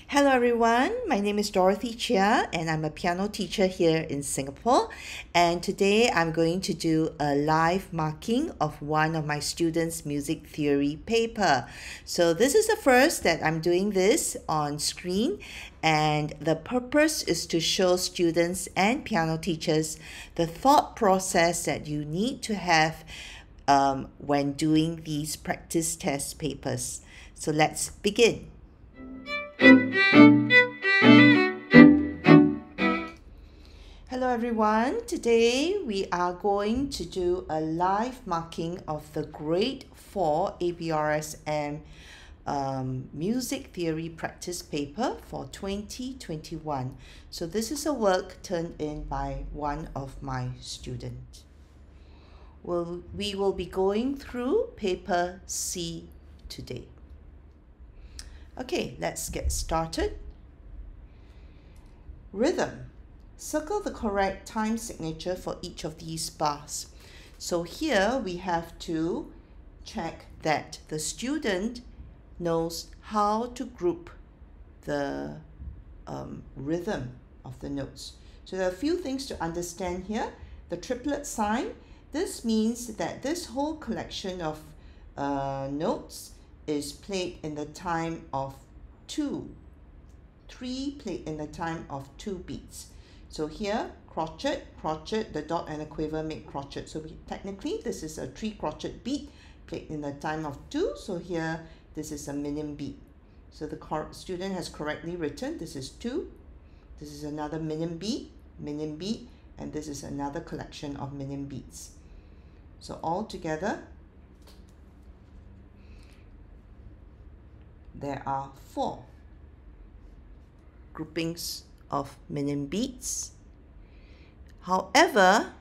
Hello everyone, my name is Dorothy Chia and I'm a piano teacher here in Singapore, and today I'm going to do a live marking of one of my students' music theory paper. So this is the first that I'm doing this on screen, and the purpose is to show students and piano teachers the thought process that you need to have when doing these practice test papers. So let's begin. Hello everyone, today we are going to do a live marking of the grade 4 ABRSM music theory practice paper for 2021. So this is a work turned in by one of my students. We will be going through paper C today. Okay, let's get started. Rhythm. Circle the correct time signature for each of these bars. So here we have to check that the student knows how to group the rhythm of the notes. So there are a few things to understand here. The triplet sign, this means that this whole collection of notes is played in the time of 2. 3 played in the time of 2 beats. So here, crotchet, the dot and a quiver make crotchet. So technically, this is a 3 crotchet beat played in the time of 2. So here, this is a minim beat. So the student has correctly written, this is 2. This is another minim beat, and this is another collection of minim beats. So all together, there are 4 groupings of minim beats. However,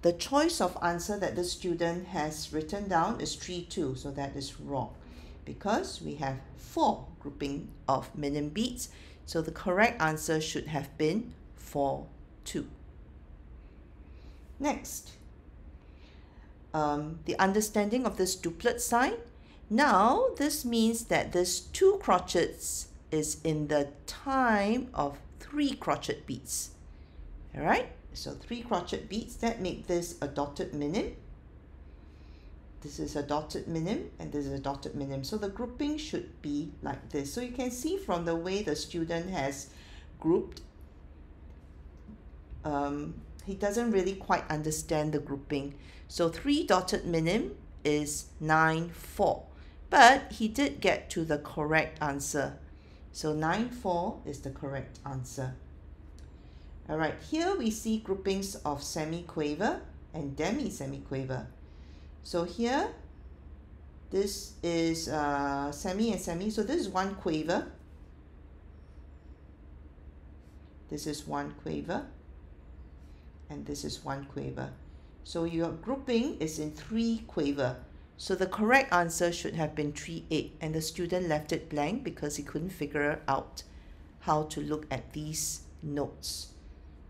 the choice of answer that the student has written down is 3-2, so that is wrong because we have 4 grouping of minim beats, so the correct answer should have been 4-2. Next, the understanding of this duplet sign. Now, this means that this 2 crotchets is in the time of 3 crotchet beats. All right, so 3 crotchet beats that make this a dotted minim. This is a dotted minim and this is a dotted minim. So the grouping should be like this. So you can see from the way the student has grouped, he doesn't really quite understand the grouping. So 3 dotted minim is 9-4, but he did get to the correct answer. So 9-4 is the correct answer. All right, here we see groupings of semi-quaver and demi-semi-quaver. So here, this is semi and semi. So this is 1 quaver. This is 1 quaver. And this is 1 quaver. So your grouping is in 3 quaver. So the correct answer should have been 3-8, and the student left it blank because he couldn't figure out how to look at these notes.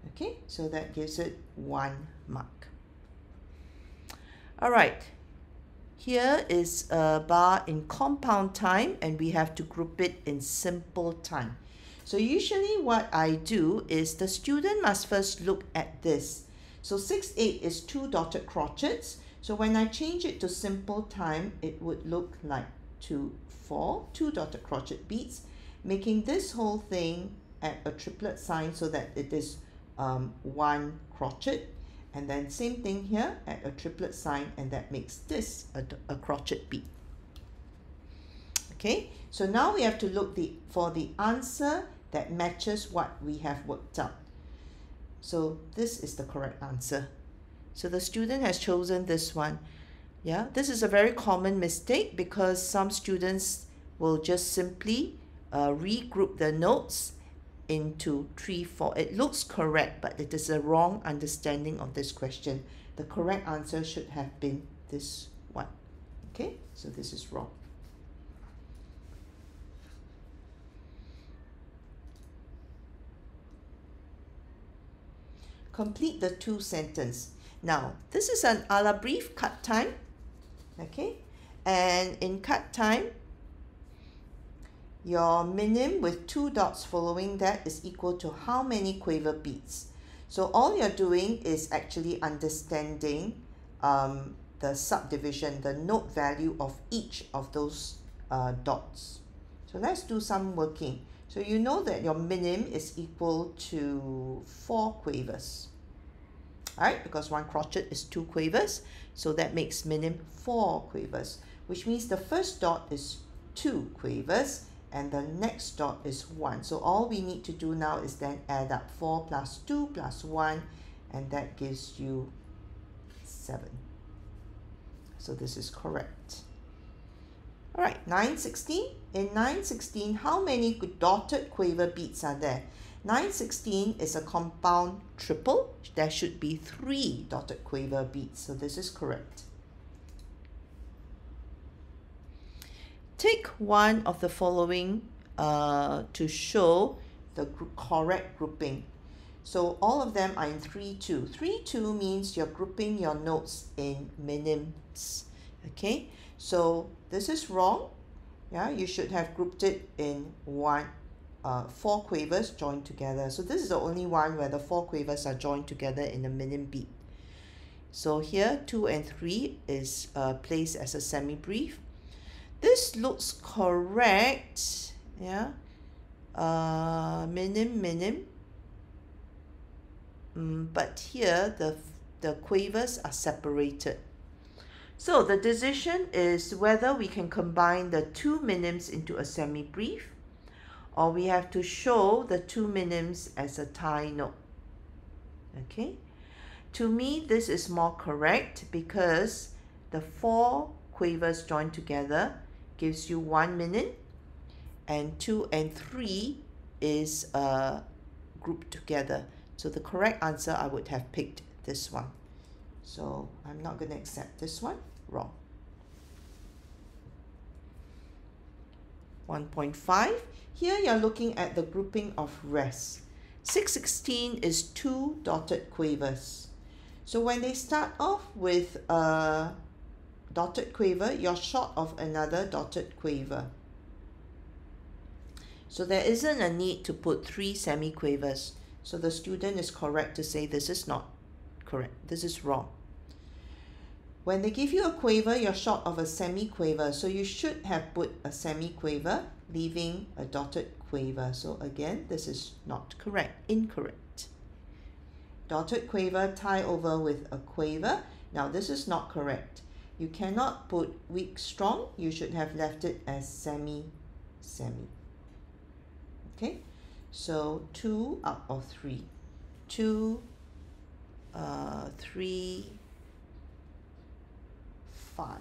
Okay, so that gives it 1 mark. All right, here is a bar in compound time, and we have to group it in simple time. So usually what I do is the student must first look at this. So 6-8 is 2 dotted crotchets. So when I change it to simple time, it would look like 2-4, 2 dotted crotchet beats, making this whole thing at a triplet sign so that it is 1 crotchet. And then same thing here at a triplet sign, and that makes this a crotchet beat. Okay, so now we have to look for the answer that matches what we have worked out. So this is the correct answer. So the student has chosen this one. Yeah, this is a very common mistake because some students will just simply regroup the notes into 3-4. It looks correct, but it is a wrong understanding of this question. The correct answer should have been this one. Okay, so this is wrong. Complete the 2 sentence. Now, this is an a la brief cut time, okay? And in cut time, your minim with 2 dots following that is equal to how many quaver beats? So all you're doing is actually understanding the subdivision, the note value of each of those dots. So let's do some working. So you know that your minim is equal to 4 quavers. Alright, because 1 crotchet is 2 quavers, so that makes minim 4 quavers, which means the first dot is 2 quavers and the next dot is 1. So all we need to do now is then add up 4 plus 2 plus 1, and that gives you 7. So this is correct. Alright, 9/16. In 9/16, how many dotted quaver beats are there? 9/16 is a compound triple. There should be 3 dotted quaver beats, so this is correct. Take one of the following to show the correct grouping. So all of them are in 3/2. 3/2 means you're grouping your notes in minims. Okay, so this is wrong. Yeah, you should have grouped it in 4 quavers joined together. So this is the only one where the 4 quavers are joined together in a minim beat. So here 2 and 3 is placed as a semi-brief. This looks correct. Yeah, minim, but here the quavers are separated. So the decision is whether we can combine the 2 minims into a semi-brief, or we have to show the 2 minims as a tie note. Okay, to me this is more correct because the 4 quavers joined together gives you 1 minim, and 2 and 3 is grouped together. So the correct answer, I would have picked this one. So I'm not going to accept this one. Wrong. 1.5. Here you're looking at the grouping of rest. 6/16 is 2 dotted quavers. So when they start off with a dotted quaver, you're short of another dotted quaver. So there isn't a need to put 3 semi-quavers. So the student is correct to say this is not correct. This is wrong. When they give you a quaver, you're short of a semi-quaver. So you should have put a semi-quaver, leaving a dotted quaver. So again, this is not correct, incorrect. Dotted quaver, tie over with a quaver. Now this is not correct. You cannot put weak, strong. You should have left it as semi. Okay, so 2 out of 3. 2, 3, 5.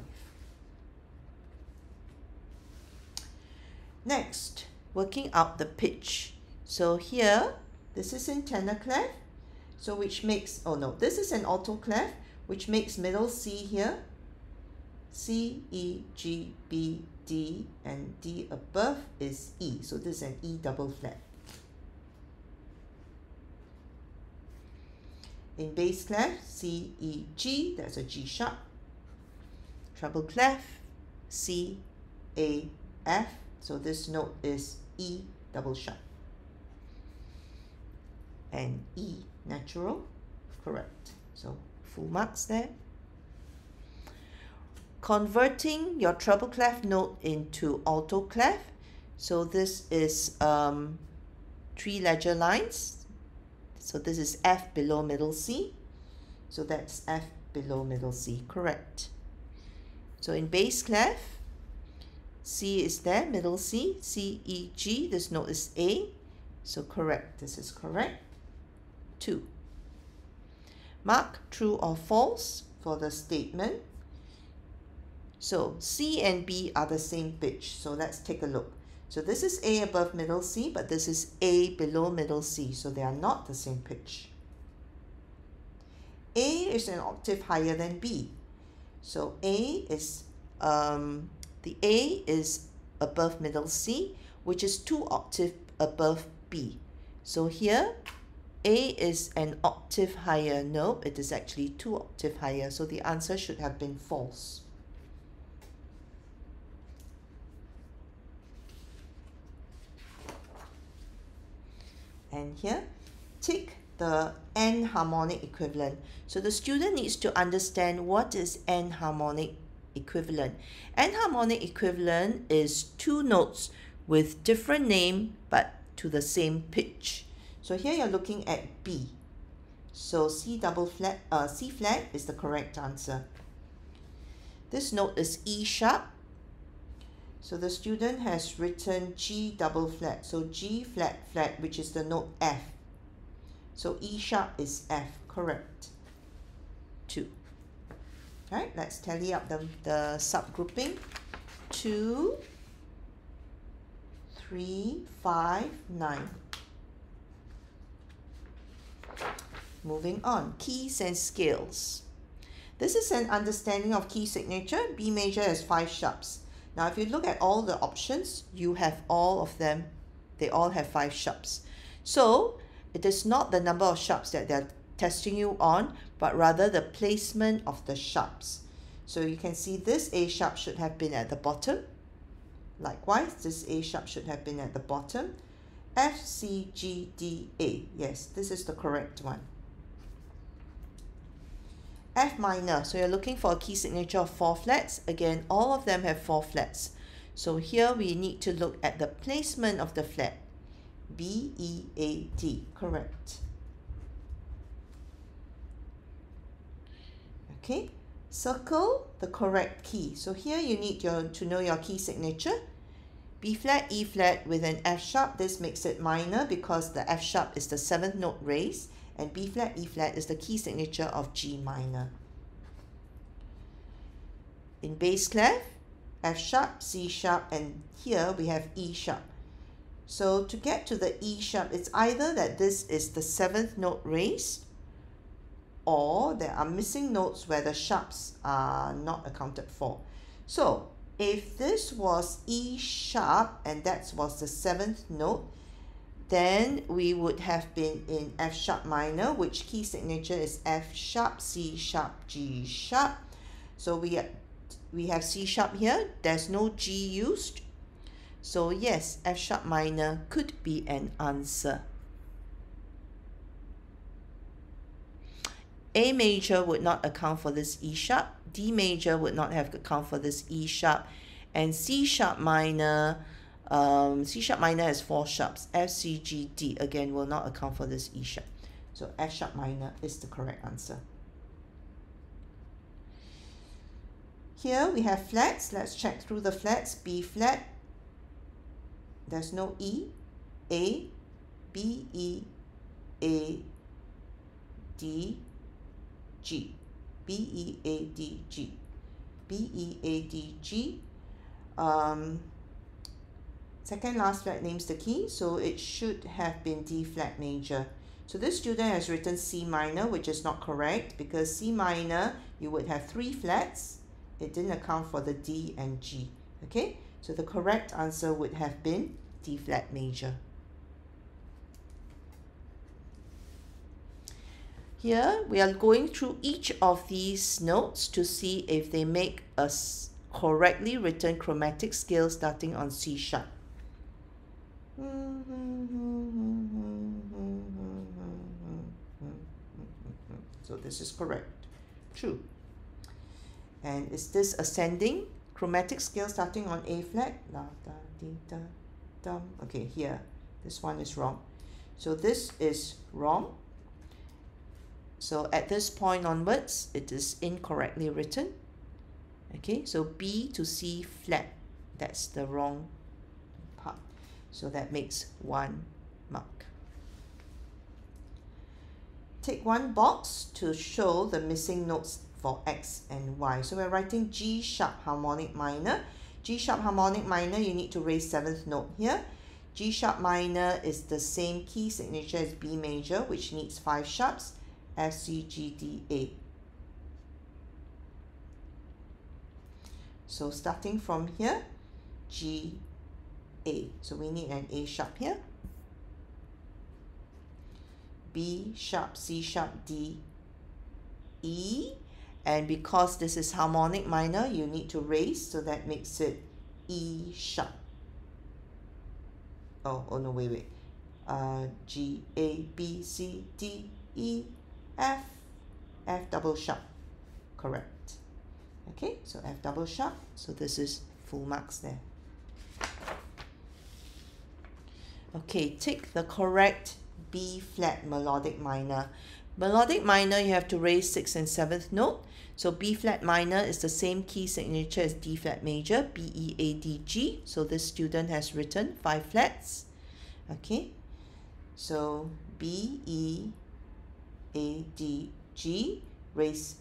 Next, working out the pitch. So here, this is in tenor clef, so which makes, oh no, this is an alto clef, which makes middle C here, C, E, G, B, D, and D above is E. So this is an E double flat. In bass clef, C, E, G, that's a G sharp. Treble clef, C, A, F. So this note is E double sharp. And E natural, correct. So full marks there. Converting your treble clef note into alto clef. So this is 3 ledger lines. So this is F below middle C. So that's F below middle C, correct. So in bass clef, C is there, middle C, C, E, G. This note is A. So correct, this is correct. 2. Mark true or false for the statement. So C and B are the same pitch. So let's take a look. So this is A above middle C, but this is A below middle C. So they are not the same pitch. A is an octave higher than B. So A is, the A is above middle C, which is 2 octaves above B. So here, A is an octave higher. No, it is actually 2 octaves higher. So the answer should have been false. And here, tick the enharmonic equivalent. So the student needs to understand what is enharmonic equivalent. Enharmonic equivalent is two notes with different name but to the same pitch. So here you're looking at B. So C flat is the correct answer. This note is E sharp. So the student has written G double flat. So G flat flat, which is the note F. So E sharp is F, correct. 2. Right, let's tally up the subgrouping. 2, 3, 5, 9. Moving on, keys and scales. This is an understanding of key signature. B major has 5 sharps. Now, if you look at all the options, you have all of them. They all have 5 sharps. So, it is not the number of sharps that they're testing you on, but rather the placement of the sharps. So, you can see this A sharp should have been at the bottom. Likewise, this A sharp should have been at the bottom. F, C, G, D, A. Yes, this is the correct one. F minor, so you're looking for a key signature of 4 flats. Again, all of them have 4 flats. So here we need to look at the placement of the flat. B, E, A, D, correct. Okay, circle the correct key. So here you need to know your key signature. B flat, E flat with an F sharp. This makes it minor because the F sharp is the 7th note raised. And B flat, E flat is the key signature of G minor. In bass clef, F sharp, C sharp, and here we have E sharp. So to get to the E sharp, it's either that this is the 7th note raised, or there are missing notes where the sharps are not accounted for. So if this was E sharp and that was the 7th note, then we would have been in F sharp minor, which key signature is F sharp, C sharp, G sharp. So we have C sharp here. There's no G used. So yes, F sharp minor could be an answer. A major would not account for this E sharp. D major would not have account for this E sharp. And C sharp minor has 4 sharps. F, C, G, D again will not account for this E sharp. So F sharp minor is the correct answer. Here we have flats. Let's check through the flats. B flat, there's no E. A, B, E, A, D, G. B, E, A, D, G. B, E, A, D, G. Second last flat names the key, so it should have been D flat major. So this student has written C minor, which is not correct because C minor, you would have 3 flats. It didn't account for the D and G. Okay, so the correct answer would have been D flat major. Here, we are going through each of these notes to see if they make a correctly written chromatic scale starting on C sharp. So this is correct. True. And is this ascending chromatic scale starting on A flat? La, da, di, da, dum. Okay, here. This one is wrong. So this is wrong. So at this point onwards, it is incorrectly written. Okay, so B to C flat. That's the wrong part. So that makes 1 mark. Take 1 box to show the missing notes for X and Y. So we're writing G sharp harmonic minor. G sharp harmonic minor, you need to raise 7th note here. G sharp minor is the same key signature as B major, which needs 5 sharps. F, C, G, D, A. So starting from here, G, A. So we need an A sharp here. B sharp, C sharp, D, E. And because this is harmonic minor, you need to raise, so that makes it E sharp. Oh no, wait. G, A, B, C, D, E, F, F double sharp, correct. Okay, so F double sharp, so this is full marks there. Okay, take the correct B flat melodic minor. Melodic minor, you have to raise 6th and 7th note. So B flat minor is the same key signature as D flat major, B, E, A, D, G. So this student has written 5 flats. Okay, so B, E, A, D, G, raise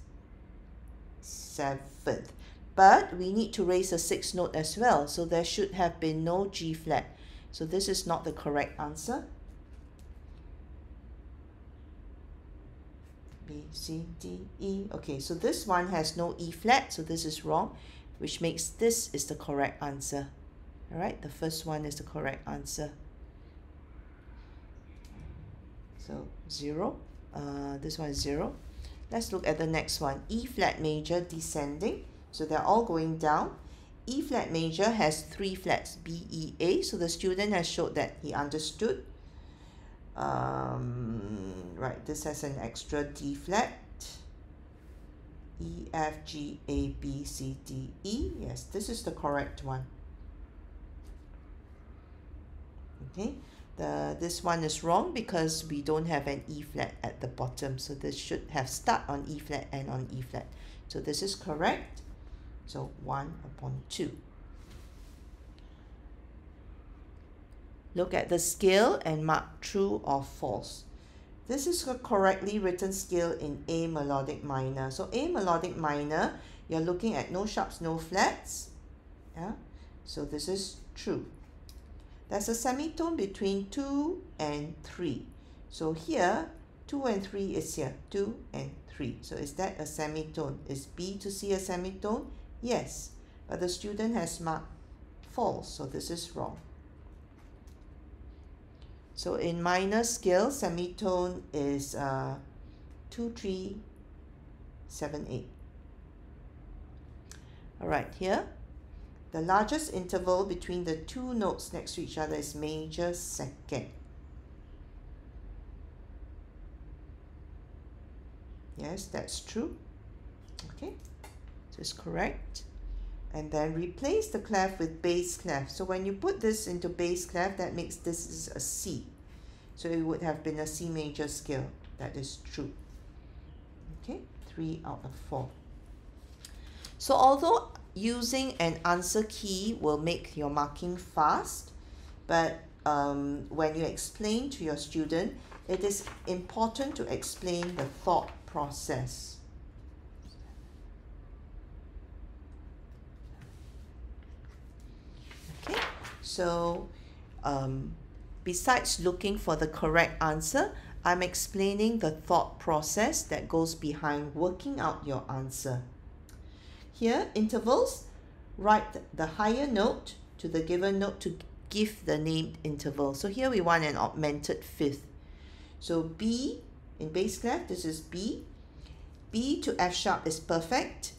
7th. But we need to raise a 6th note as well. So there should have been no G flat. So this is not the correct answer. B, C, D, E. Okay, so this one has no E flat, so this is wrong, which makes this is the correct answer. All right, the first one is the correct answer. So 0. This one is 0. Let's look at the next one. E flat major descending. So they're all going down. E flat major has 3 flats, B, E, A. So the student has showed that he understood. Right, this has an extra D flat. E, F, G, A, B, C, D, E. Yes, this is the correct one. Okay, this one is wrong because we don't have an E flat at the bottom. So this should have start on E flat and on E flat. So this is correct. So 1/2. Look at the scale and mark true or false. This is a correctly written scale in A melodic minor. So A melodic minor, you're looking at no sharps, no flats. Yeah, so this is true. There's a semitone between 2 and 3. So here, 2 and 3 is here, 2 and 3. So is that a semitone? Is B to C a semitone? Yes, but the student has marked false, so this is wrong. So in minor scale, semitone is 2, 3, 7, 8. All right, here, the largest interval between the two notes next to each other is major second. Yes, that's true. Okay, so it's correct. And then replace the clef with bass clef. So when you put this into bass clef, that makes this is a C. So it would have been a C major scale. That is true. Okay, 3 out of 4. So although using an answer key will make your marking fast, but when you explain to your student, it is important to explain the thought process. Okay, so besides looking for the correct answer, I'm explaining the thought process that goes behind working out your answer. Here, intervals, write the higher note to the given note to give the named interval. So here we want an augmented fifth. So B in bass clef, this is B. B to F sharp is perfect.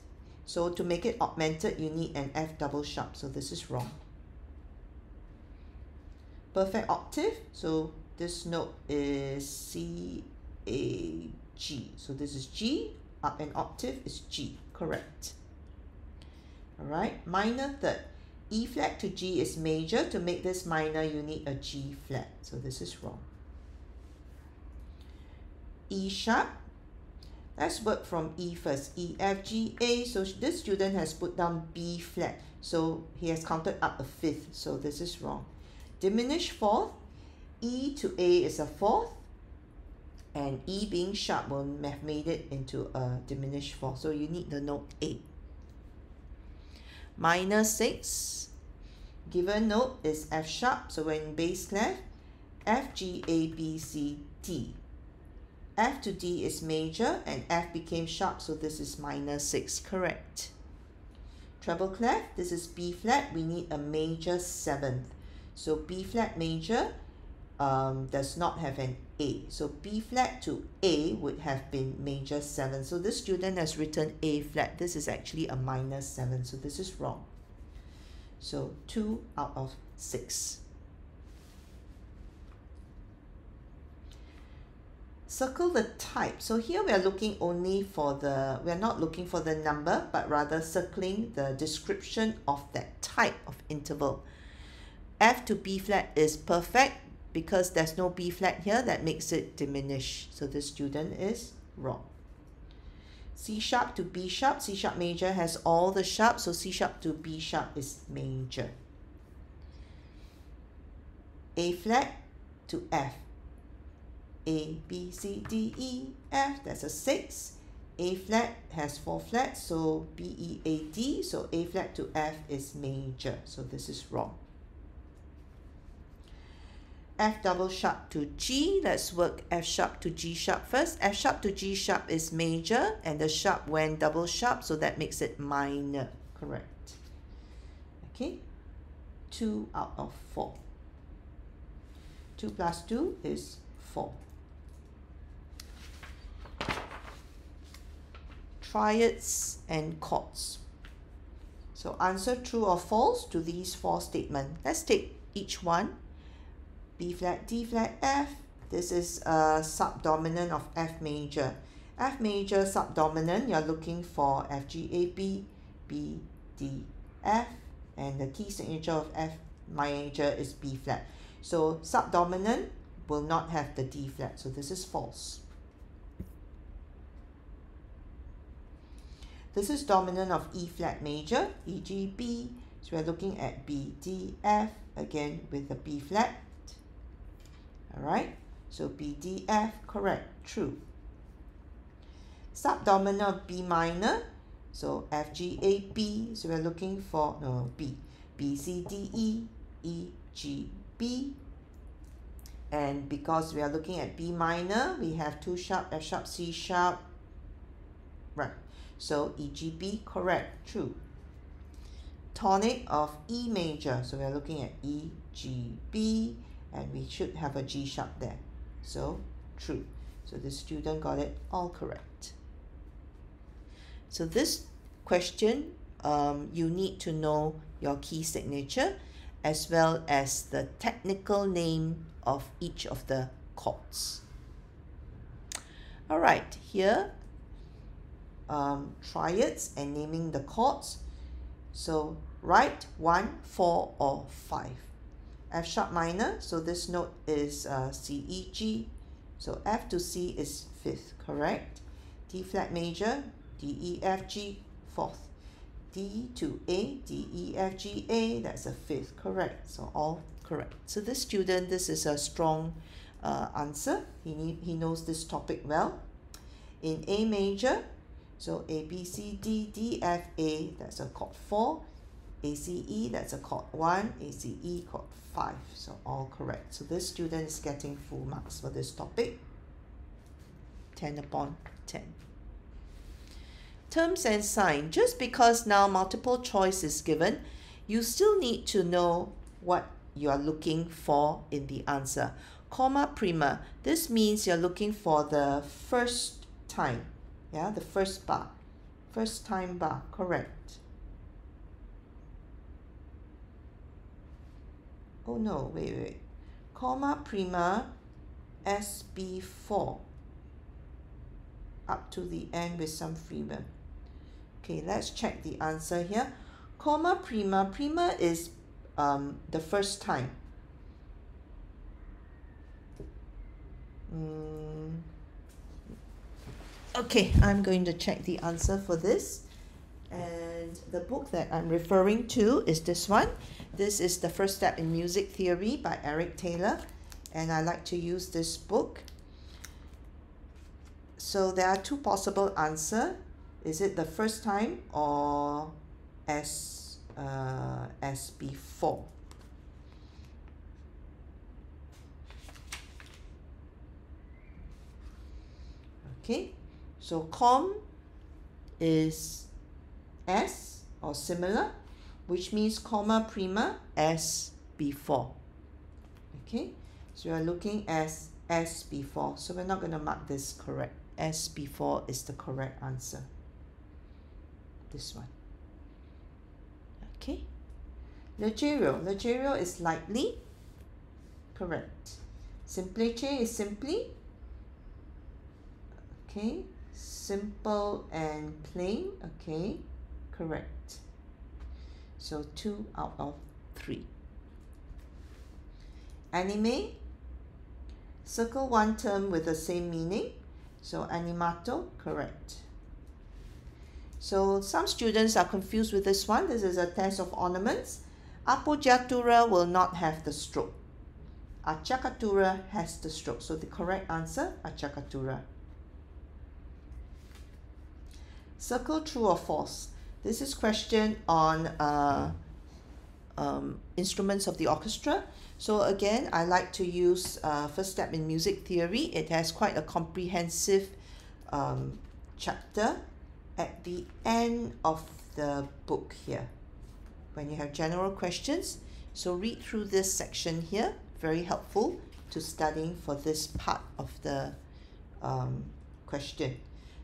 So to make it augmented, you need an F double sharp. So this is wrong. Perfect octave, so this note is C, A, G. So this is G, up an octave is G, correct. All right, minor third. E flat to G is major. To make this minor, you need a G flat. So this is wrong. E sharp. Let's work from E first. E, F, G, A. So this student has put down B flat. So he has counted up a fifth. So this is wrong. Diminished fourth. E to A is a fourth. And E being sharp will have made it into a diminished fourth. So you need the note A. Minor 6. Given note is F sharp. So when bass clef, F, G, A, B, C, D. F to D is major and F became sharp, so this is minor 6, correct. Treble clef, this is B flat, we need a major 7th. So B flat major does not have an A. So B flat to A would have been major 7. So this student has written A flat. This is actually a minor 7, so this is wrong. So 2 out of 6. circle the type. So here we are looking only for the, we are not looking for the number, but rather circling the description of that type of interval. F to B flat is perfect because there's no B flat here, that makes it diminish. So the student is wrong. C sharp to B sharp, C sharp major has all the sharps, so C sharp to B sharp is major. A flat to F. A, B, C, D, E, F, that's a 6. A flat has 4 flats, so B, E, A, D, so A flat to F is major, so this is wrong. F double sharp to G, let's work F sharp to G sharp first. F sharp to G sharp is major, and the sharp went double sharp, so that makes it minor, correct. Okay, 2 out of 4. 2 plus 2 is 4. Triads and chords. So answer true or false to these 4 statements. Let's take each one. B flat, D flat, F. This is a subdominant of F major. F major subdominant, you're looking for F, G, A, B, B, D, F. And the key signature of F major is B flat. So subdominant will not have the D flat, so this is false. This is dominant of E flat major, E, G, B. So we're looking at B, D, F, again with the B flat. Alright, so B, D, F, correct, true. Subdominant of B minor, so F, G, A, B. So we're looking for, no, B. B, C, D, E, E, G, B. And because we are looking at B minor, we have 2 sharp, F sharp, C sharp. Right. So E, G, B, correct, true. Tonic of E major. So we are looking at E, G, B, and we should have a G sharp there. So true. So the student got it all correct. So this question, you need to know your key signature as well as the technical name of each of the chords. All right, here triads and naming the chords. So write 1, 4, or 5. F sharp minor, so this note is C, E, G. So F to C is 5th, correct? D flat major, D, E, F, G, 4th. D to A, D, E, F, G, A, that's a 5th, correct? So all correct. So this student, this is a strong answer. He knows this topic well. In A major, so A, B, C, D, D, F, A, that's a chord 4. A, C, E, that's a chord 1. A, C, E, chord 5. So all correct. So this student is getting full marks for this topic. 10 upon 10. Terms and sign. Just because now multiple choice is given, you still need to know what you are looking for in the answer. Comma prima. This means you're looking for the first time. Yeah, the first bar. First time bar. Correct. Oh no, wait. Comma prima SB4 up to the end with some freedom. Okay, let's check the answer here. Comma prima. Prima is the first time. Okay, I'm going to check the answer for this. And the book that I'm referring to is this one. This is The First Step in Music Theory by Eric Taylor. And I like to use this book. So there are 2 possible answers. Is it the first time or SB4? Okay, so com is S or similar, which means comma prima S before. Okay, so we are looking at S before, so we're not going to mark this correct. S before is the correct answer. This one. Okay, leggero is lightly. Correct. Simplice is simply. Okay, simple and plain. Okay, correct. So 2 out of 3. Anime, circle one term with the same meaning. So animato, correct. So some students are confused with this one. This is a test of ornaments. Appoggiatura will not have the stroke. Acciaccatura has the stroke. So the correct answer, acciaccatura. Circle true or false. This is question on instruments of the orchestra. So again, I like to use first step in music theory. It has quite a comprehensive chapter at the end of the book here when you have general questions. So read through this section here, very helpful to studying for this part of the question.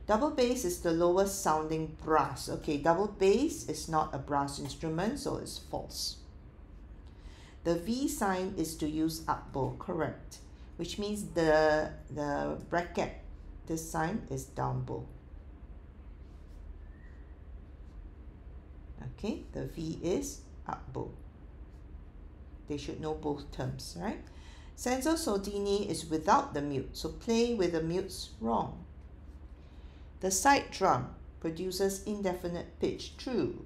Double bass is the lowest sounding brass. Okay, double bass is not a brass instrument, so it's false. The V sign is to use up bow, correct, which means the bracket, this sign is down bow. Okay, the V is up bow. They should know both terms, right? Senza soldini is without the mute, so play with the mutes, wrong. The side drum produces indefinite pitch, true.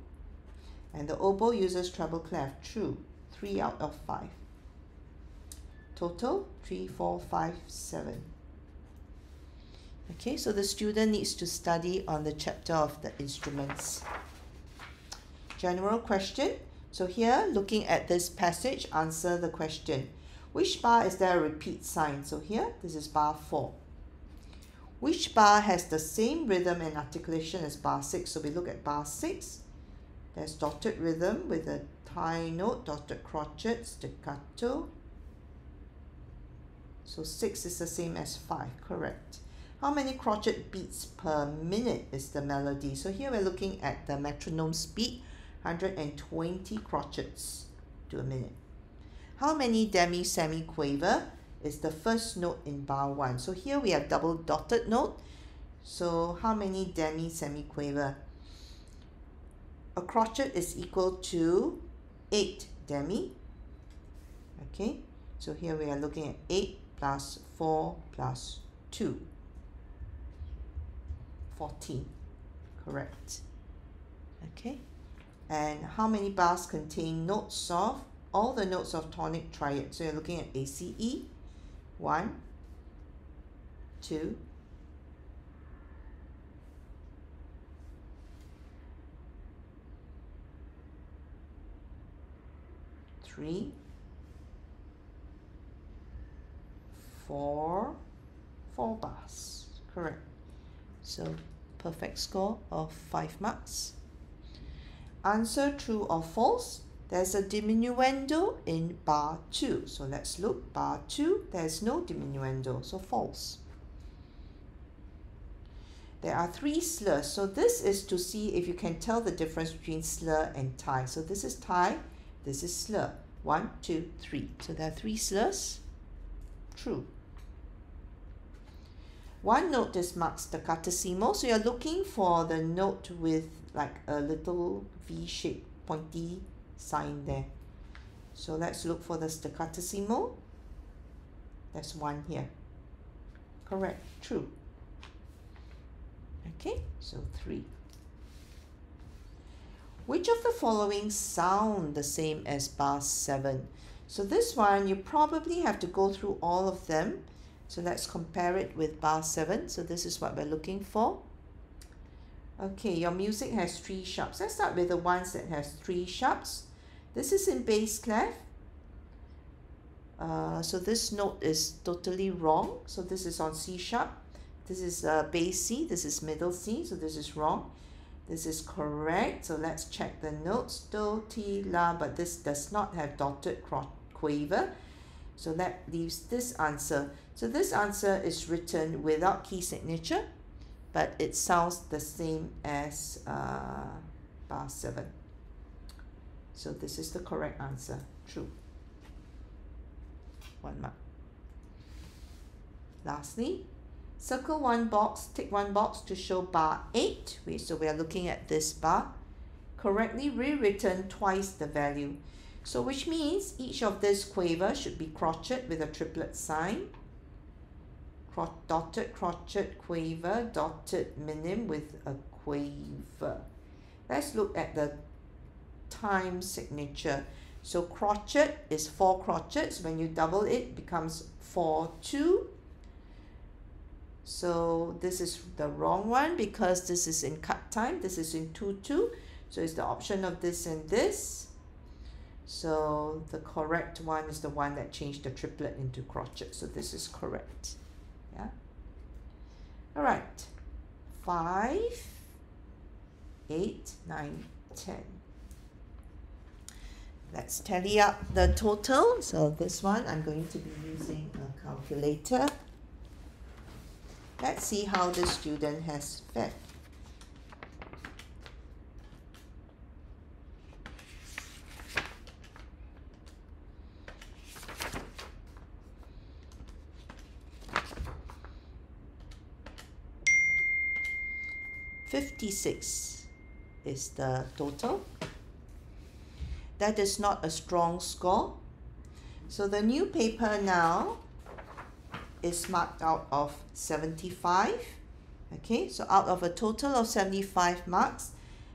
And the oboe uses treble clef, true. 3 out of 5. Total 3, 4, 5, 7. Okay, so the student needs to study on the chapter of the instruments. General question. So here, looking at this passage, answer the question. Which bar is there a repeat sign? So here, this is bar 4. Which bar has the same rhythm and articulation as bar 6? So we look at bar 6. There's dotted rhythm with a high note, dotted crotchet, staccato. So 6 is the same as 5, correct. How many crotchet beats per minute is the melody? So here we're looking at the metronome speed, 120 crotchets to a minute. How many demi-semi-quaver is the first note in bar 1? So here we have double dotted note. So how many demi-semi-quaver? A crotchet is equal to 8 demi. Okay, so here we are looking at 8 plus 4 plus 2. 14, correct. Okay, and how many bars contain notes of all the notes of tonic triad? So you're looking at ACE, 1, 2, 3, 4 bars, correct. So perfect score of 5 marks. Answer true or false. There's a diminuendo in bar 2. So let's look. Bar 2, there's no diminuendo, so false. There are 3 slurs. So this is to see if you can tell the difference between slur and tie. So this is tie, this is slur. 1, 2, 3. So there are 3 slurs. True. One note is marked staccatissimo. So you're looking for the note with like a little V-shaped pointy sign there. So let's look for the staccatissimo. There's one here. Correct. True. Okay, so 3. Which of the following sound the same as bar 7? So this one, you probably have to go through all of them. So let's compare it with bar 7. So this is what we're looking for. Okay, your music has 3 sharps. Let's start with the ones that has 3 sharps. This is in bass clef. So this note is totally wrong. So this is on C sharp. This is bass C. This is middle C. So this is wrong. This is correct. So let's check the notes. Do, ti, la, but this does not have dotted quaver. So that leaves this answer. So this answer is written without key signature, but it sounds the same as bar 7. So this is the correct answer. True. 1 mark. Lastly, Circle one box, tick one box to show bar 8. So we are looking at this bar. Correctly rewritten twice the value. So which means each of this quaver should be crotchet with a triplet sign. Dotted, crotchet, quaver, dotted, minim with a quaver. Let's look at the time signature. So crotchet is 4 crotchets. When you double it becomes 4, 2. So this is the wrong one because this is in cut time. This is in 2, 2. So it's the option of this and this. So the correct one is the one that changed the triplet into crotchet. So this is correct. Yeah. All right. 5, 8, 9, 10. Let's tally up the total. So this one, I'm going to be using a calculator. Let's see how the student has fared. $56 is the total. That is not a strong score. So the new paper now is marked out of 75. Okay, so out of a total of 75 marks,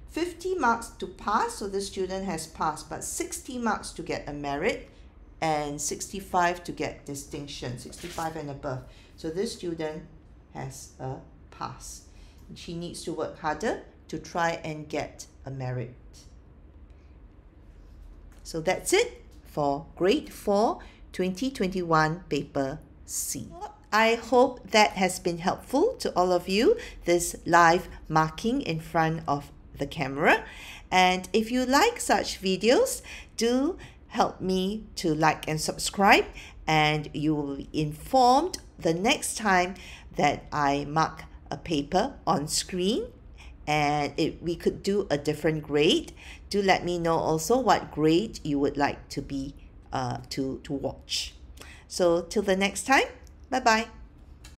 50 marks to pass, so the student has passed, but 60 marks to get a merit and 65 to get distinction, 65 and above. So this student has a pass. She needs to work harder to try and get a merit. So that's it for Grade 4 2021 Paper C. I hope that has been helpful to all of you, this live marking in front of the camera. And if you like such videos, do help me to like and subscribe, and you will be informed the next time that I mark a paper on screen, and we could do a different grade. Do let me know also what grade you would like to be to watch. So till the next time, bye bye.